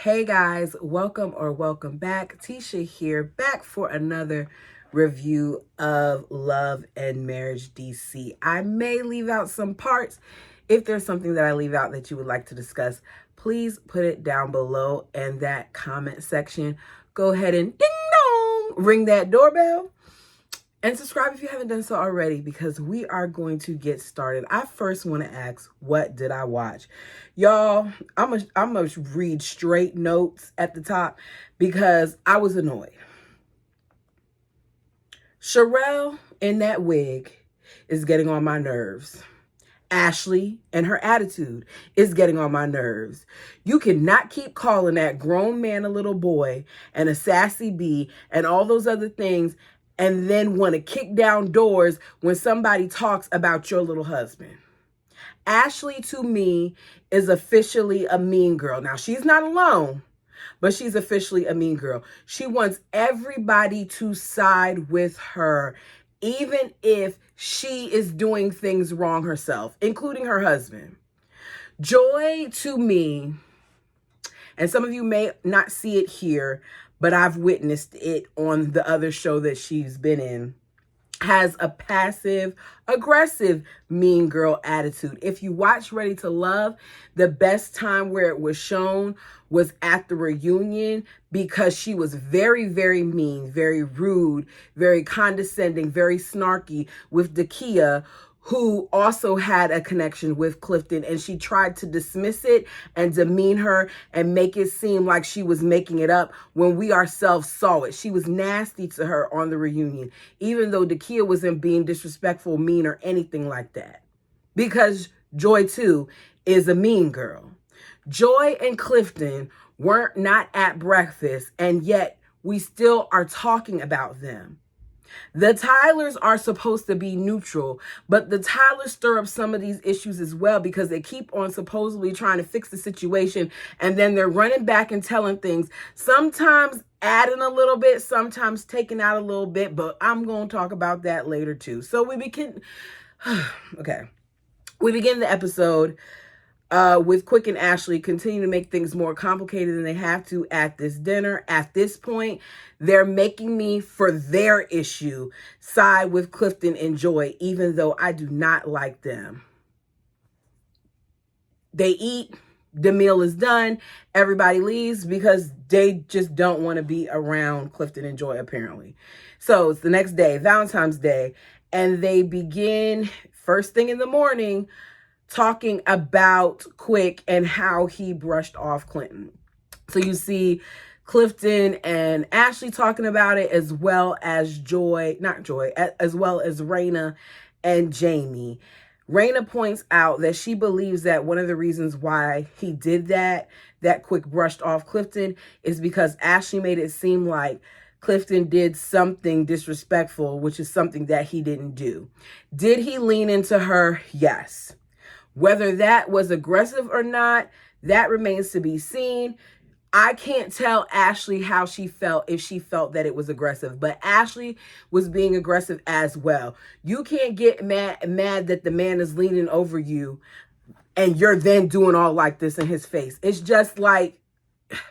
Hey guys, welcome back. Tisha here, back for another review of Love and Marriage DC. I may leave out some parts. If there's something that I leave out that you would like to discuss, please put it down below in that comment section. Go ahead and ding dong, ring that doorbell. And subscribe if you haven't done so already, because we are going to get started. I first want to ask, what did I watch? Y'all, I'm gonna read straight notes at the top because I was annoyed. Sherelle in that wig is getting on my nerves. Ashley and her attitude is getting on my nerves. You cannot keep calling that grown man a little boy and a sassy bee and all those other things and then want to kick down doors when somebody talks about your little husband. Ashley, to me, is officially a mean girl. Now, she's not alone, but she's officially a mean girl. She wants everybody to side with her, even if she is doing things wrong herself, including her husband. Joy, to me, and some of you may not see it here, but I've witnessed it on the other show that she's been in, has a passive aggressive mean girl attitude. If you watch Ready to Love, the best time where it was shown was at the reunion, because she was very, very mean, very rude, very condescending, very snarky with Dakia, who also had a connection with Clifton, and she tried to dismiss it and demean her and make it seem like she was making it up when we ourselves saw it. She was nasty to her on the reunion, even though Dakia wasn't being disrespectful, mean, or anything like that. Because Joy, too, is a mean girl. Joy and Clifton weren't not at breakfast, and yet we still are talking about them. The Tylers are supposed to be neutral, but the Tylers stir up some of these issues as well, because they keep on supposedly trying to fix the situation, and then they're running back and telling things, sometimes adding a little bit, sometimes taking out a little bit, but I'm going to talk about that later too. So we begin the episode with Quick and Ashley continue to make things more complicated than they have to at this dinner. At this point, they're making me, for their issue, side with Clifton and Joy, even though I do not like them. They eat, the meal is done, everybody leaves because they just don't want to be around Clifton and Joy, apparently. So it's the next day, Valentine's Day, and they begin first thing in the morning talking about Quick and how he brushed off Clinton. So you see Clifton and Ashley talking about it, as well as as well as Raina and Jamie. Raina points out that she believes that one of the reasons why he did that Quick brushed off Clifton, is because Ashley made it seem like Clifton did something disrespectful, which is something that he didn't do. Did he lean into her? Yes. Whether that was aggressive or not, that remains to be seen. I can't tell Ashley how she felt, if she felt that it was aggressive, but Ashley was being aggressive as well. You can't get mad that the man is leaning over you and you're then doing all like this in his face. It's just like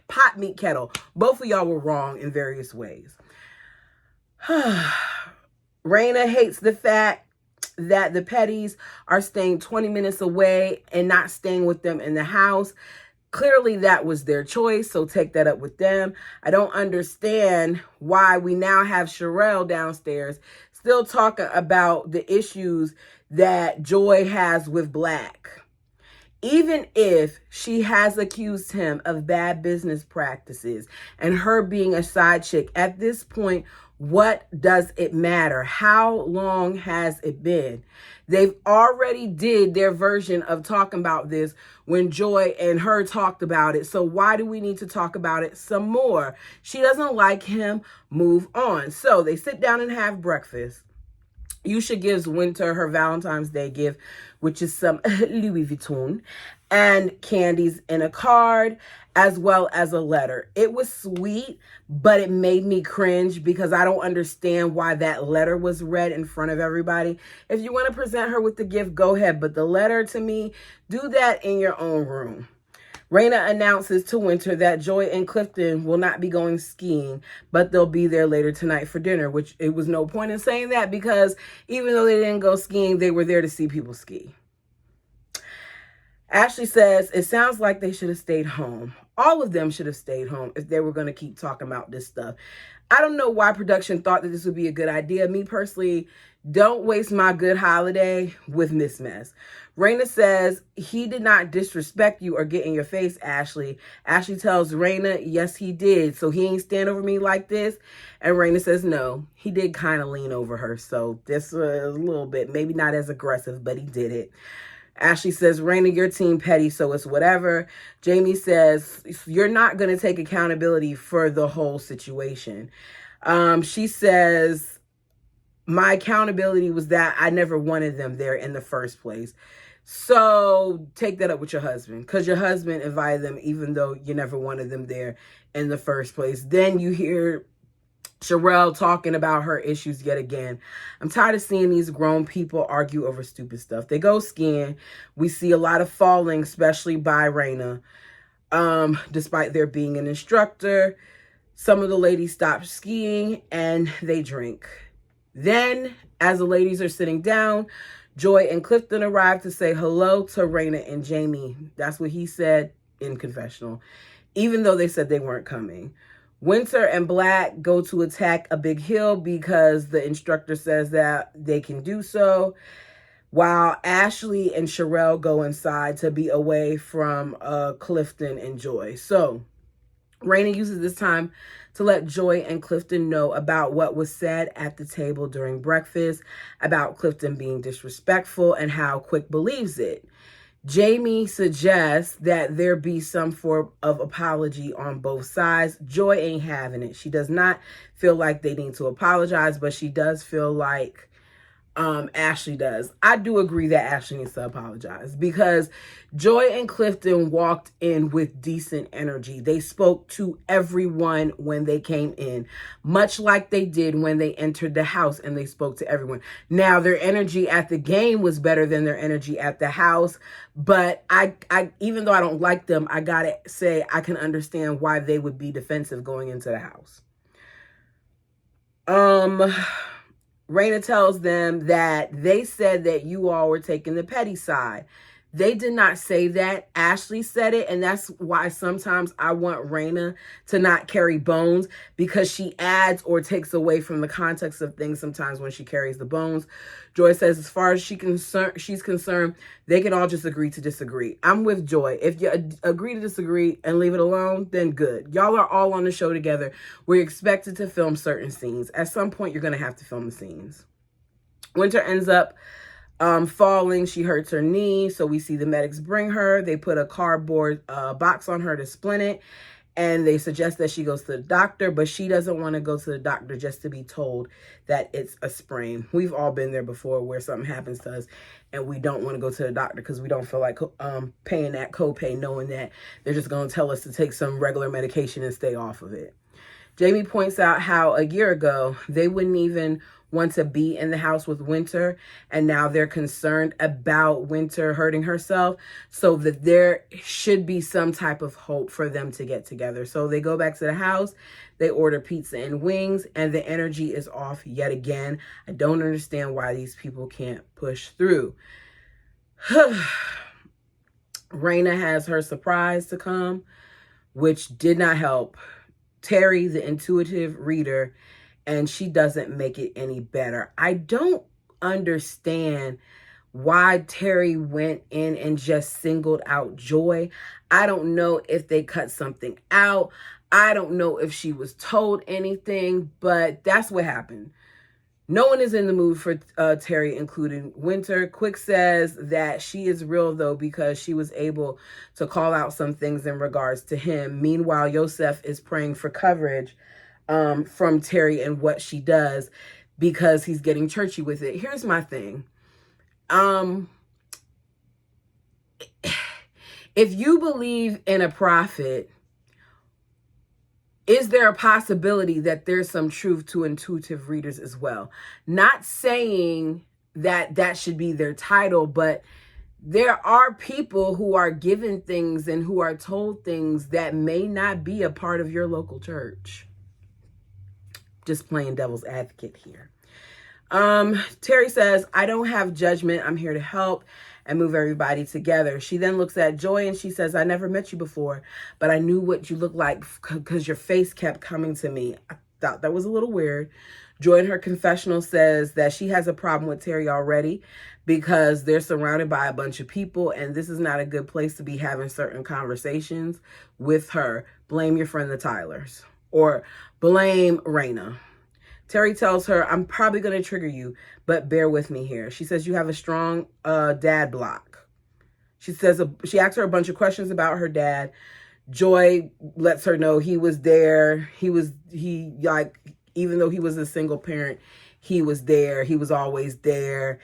pot, meat, kettle. Both of y'all were wrong in various ways. Raina hates the fact that the Pettys are staying 20 minutes away and not staying with them in the house. Clearly that was their choice, so take that up with them. I don't understand why we now have Sherelle downstairs still talking about the issues that Joy has with Black. Even if she has accused him of bad business practices and her being a side chick, at this point, what does it matter? How long has it been? They've already did their version of talking about this when Joy and her talked about it. So why do we need to talk about it some more? She doesn't like him. Move on. So they sit down and have breakfast. Yusha gives Winter her Valentine's Day gift, which is some Louis Vuitton and candies in a card, as well as a letter. It was sweet, but it made me cringe because I don't understand why that letter was read in front of everybody. If you want to present her with the gift, go ahead. But the letter, to me, do that in your own room. Raina announces to Winter that Joy and Clifton will not be going skiing, but they'll be there later tonight for dinner, which it was no point in saying that because even though they didn't go skiing, they were there to see people ski. Ashley says, it sounds like they should have stayed home. All of them should have stayed home if they were going to keep talking about this stuff. I don't know why production thought that this would be a good idea. Me personally, don't waste my good holiday with Miss Mess. Raina says, he did not disrespect you or get in your face, Ashley. Ashley tells Raina, yes, he did. So he ain't stand over me like this. And Raina says, no, he did kind of lean over her. So this was a little bit, maybe not as aggressive, but he did it. Ashley says, Raina, your team petty, so it's whatever. Jamie says, you're not going to take accountability for the whole situation. She says, my accountability was that I never wanted them there in the first place. So take that up with your husband, because your husband invited them even though you never wanted them there in the first place. Then you hear Sherelle talking about her issues yet again. I'm tired of seeing these grown people argue over stupid stuff. They go skiing. We see a lot of falling, especially by Raina. Despite there being an instructor, some of the ladies stop skiing and they drink. Then, as the ladies are sitting down, Joy and Clifton arrive to say hello to Raina and Jamie. That's what he said in confessional, even though they said they weren't coming. Winter and Black go to attack a big hill because the instructor says that they can do so, while Ashley and Sherelle go inside to be away from Clifton and Joy. So Raina uses this time to let Joy and Clifton know about what was said at the table during breakfast, about Clifton being disrespectful and how Quick believes it. Jamie suggests that there be some form of apology on both sides. Joy ain't having it. She does not feel like they need to apologize, but she does feel like Ashley does. I do agree that Ashley needs to apologize because Joy and Clifton walked in with decent energy. They spoke to everyone when they came in, much like they did when they entered the house and they spoke to everyone. Now, their energy at the game was better than their energy at the house, but I even though I don't like them, I gotta say I can understand why they would be defensive going into the house. Raina tells them that they said that you all were taking the petty side. They did not say that. Ashley said it, and that's why sometimes I want Raina to not carry bones, because she adds or takes away from the context of things sometimes when she carries the bones. Joy says as far as she's concerned, they can all just agree to disagree. I'm with Joy. If you agree to disagree and leave it alone, then good. Y'all are all on the show together. We're expected to film certain scenes. At some point, you're going to have to film the scenes. Winter ends up falling. She hurts her knee, so we see the medics bring her. They put a cardboard box on her to splint it, and they suggest that she goes to the doctor, but she doesn't want to go to the doctor just to be told that it's a sprain. We've all been there before where something happens to us and we don't want to go to the doctor because we don't feel like paying that copay, knowing that they're just going to tell us to take some regular medication and stay off of it. Jamie points out how a year ago they wouldn't even want to be in the house with Winter, and now they're concerned about Winter hurting herself, so that there should be some type of hope for them to get together. So they go back to the house, they order pizza and wings, and the energy is off yet again. I don't understand why these people can't push through. Raina has her surprise to come, which did not help Terry, the intuitive reader, and she doesn't make it any better. I don't understand why Terry went in and just singled out Joy. I don't know if they cut something out. I don't know if she was told anything, but that's what happened. No one is in the mood for Terry, including Winter. Quick says that she is real, though, because she was able to call out some things in regards to him. Meanwhile, Yosef is praying for coverage from Terry and what she does because he's getting churchy with it. Here's my thing. If you believe in a prophet, is there a possibility that there's some truth to intuitive readers as well? Not saying that that should be their title, but There are people who are given things and who are told things that may not be a part of your local church. Just playing devil's advocate here. Terry says, I don't have judgment. I'm here to help and move everybody together. She then looks at Joy and she says, I never met you before, but I knew what you looked like because your face kept coming to me. I thought that was a little weird. Joy in her confessional says that she has a problem with Terry already because they're surrounded by a bunch of people and this is not a good place to be having certain conversations with her. Blame your friend the Tylers or blame Raina. Terry tells her, I'm probably going to trigger you, but bear with me here. She says you have a strong dad block. She asks her a bunch of questions about her dad. Joy lets her know he was there. Even though he was a single parent, he was there. He was always there.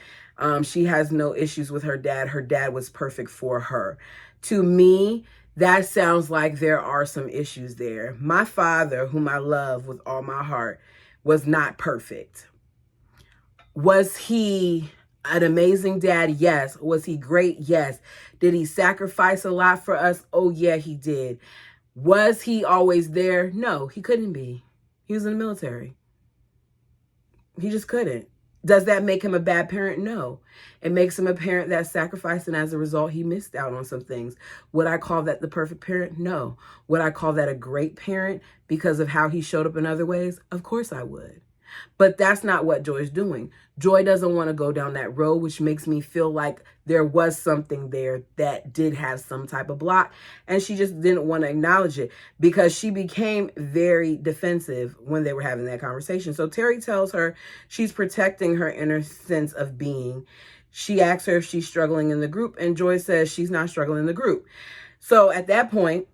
She has no issues with her dad. Her dad was perfect for her. To me, that sounds like there are some issues there. My father, whom I love with all my heart, was not perfect. Was he an amazing dad? Yes. Was he great? Yes. Did he sacrifice a lot for us? Oh, yeah, he did. Was he always there? No, he couldn't be. He was in the military. He just couldn't. Does that make him a bad parent? No. It makes him a parent that sacrificed, and as a result, he missed out on some things. Would I call that the perfect parent? No. Would I call that a great parent because of how he showed up in other ways? Of course I would. But that's not what Joy's doing. Joy doesn't want to go down that road, which makes me feel like there was something there that did have some type of block, and she just didn't want to acknowledge it because she became very defensive when they were having that conversation. So Terry tells her she's protecting her inner sense of being. She asks her if she's struggling in the group, and Joy says she's not struggling in the group. So at that point,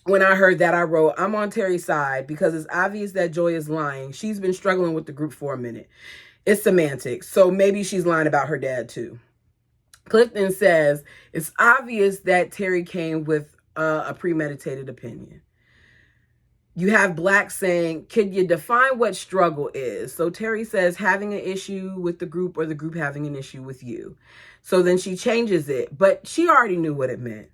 when I heard that, I wrote, I'm on Terry's side because it's obvious that Joy is lying. She's been struggling with the group for a minute. It's semantics. So maybe she's lying about her dad too. Clifton says, it's obvious that Terry came with a premeditated opinion. You have Black saying, could you define what struggle is? So Terry says having an issue with the group or the group having an issue with you. So then she changes it, but she already knew what it meant.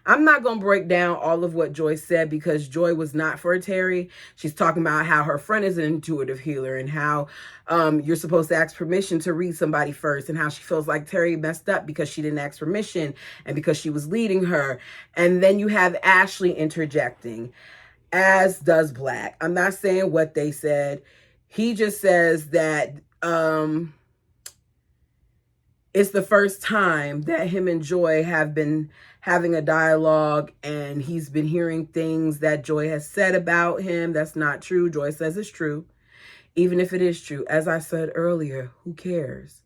I'm not going to break down all of what Joy said because Joy was not for Terry. She's talking about how her friend is an intuitive healer and how you're supposed to ask permission to read somebody first and how she feels like Terry messed up because she didn't ask permission and because she was leading her. And then you have Ashley interjecting, as does Black. I'm not saying what they said. He just says that it's the first time that him and Joy have been having a dialogue and he's been hearing things that Joy has said about him. That's not true. Joy says it's true. Even if it is true, as I said earlier, who cares?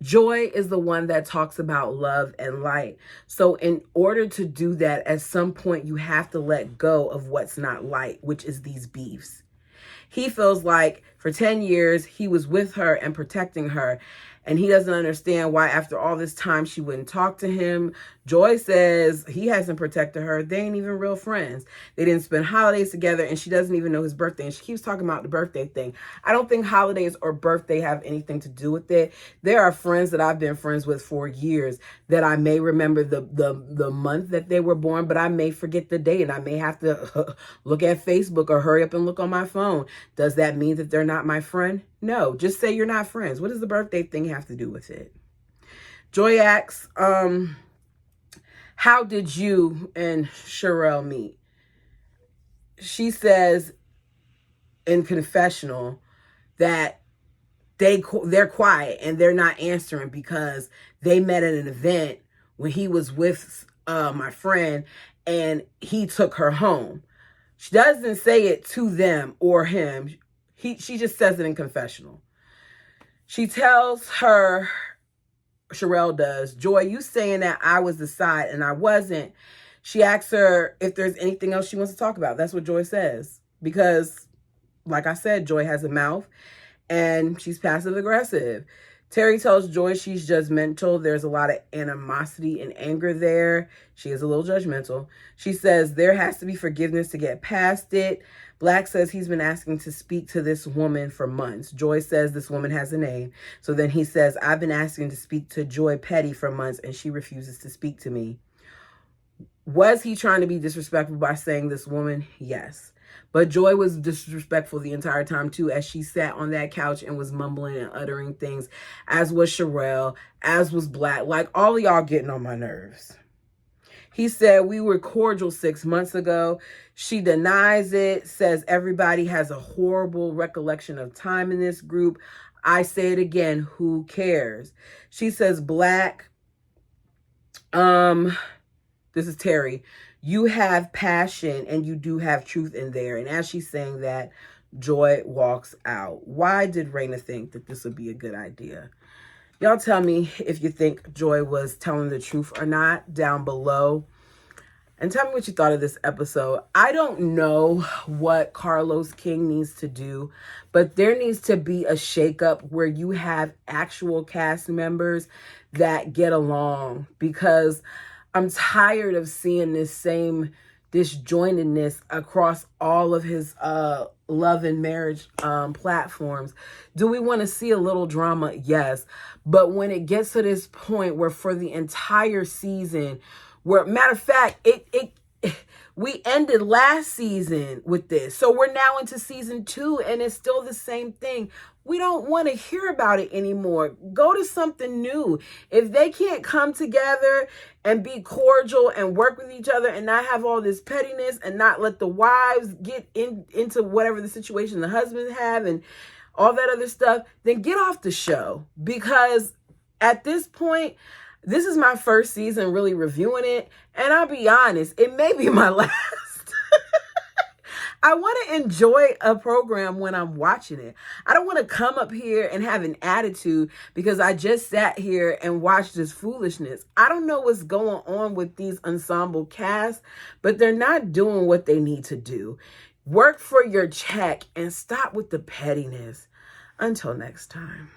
Joy is the one that talks about love and light. So in order to do that, at some point, you have to let go of what's not light, which is these beefs. He feels like for 10 years, he was with her and protecting her. And he doesn't understand why after all this time she wouldn't talk to him. Joy says he hasn't protected her. They ain't even real friends. They didn't spend holidays together and she doesn't even know his birthday. And she keeps talking about the birthday thing. I don't think holidays or birthday have anything to do with it. There are friends that I've been friends with for years that I may remember the month that they were born, but I may forget the date and I may have to look at Facebook or hurry up and look on my phone. Does that mean that they're not my friend? No, just say you're not friends. What does the birthday thing have to do with it? Joy asks, how did you and Sherelle meet? She says in confessional that they're quiet and they're not answering because they met at an event when he was with my friend and he took her home. She doesn't say it to them or him. She just says it in confessional. She tells her, Sherelle does, Joy, you saying that I was the side and I wasn't. She asks her if there's anything else she wants to talk about. That's what Joy says. Because, like I said, Joy has a mouth and she's passive aggressive. Terry tells Joy she's judgmental. There's a lot of animosity and anger there. She is a little judgmental. She says there has to be forgiveness to get past it. Black says he's been asking to speak to this woman for months. Joy says this woman has a name. So then he says, I've been asking to speak to Joy Petty for months and she refuses to speak to me. Was he trying to be disrespectful by saying this woman? Yes. But Joy was disrespectful the entire time too, as she sat on that couch and was mumbling and uttering things, as was Sherelle, as was Black. Like, all of y'all getting on my nerves. He said, we were cordial 6 months ago. She denies it, says everybody has a horrible recollection of time in this group. I say it again, who cares? She says, Black, this is Terry, you have passion and you do have truth in there. And as she's saying that, Joy walks out. Why did Raina think that this would be a good idea? Y'all tell me if you think Joy was telling the truth or not down below. And tell me what you thought of this episode. I don't know what Carlos King needs to do, but there needs to be a shakeup where you have actual cast members that get along, because I'm tired of seeing this same disjointedness across all of his love and marriage platforms. Do we want to see a little drama? Yes. But when it gets to this point where for the entire season, where, matter of fact, we ended last season with this. So we're now into season 2 and it's still the same thing. We don't want to hear about it anymore. Go to something new. If they can't come together and be cordial and work with each other and not have all this pettiness and not let the wives get into whatever the situation the husbands have and all that other stuff, then get off the show. Because at this point, this is my first season really reviewing it. And I'll be honest, it may be my last. I want to enjoy a program when I'm watching it. I don't want to come up here and have an attitude because I just sat here and watched this foolishness. I don't know what's going on with these ensemble casts, but they're not doing what they need to do. Work for your check and stop with the pettiness. Until next time.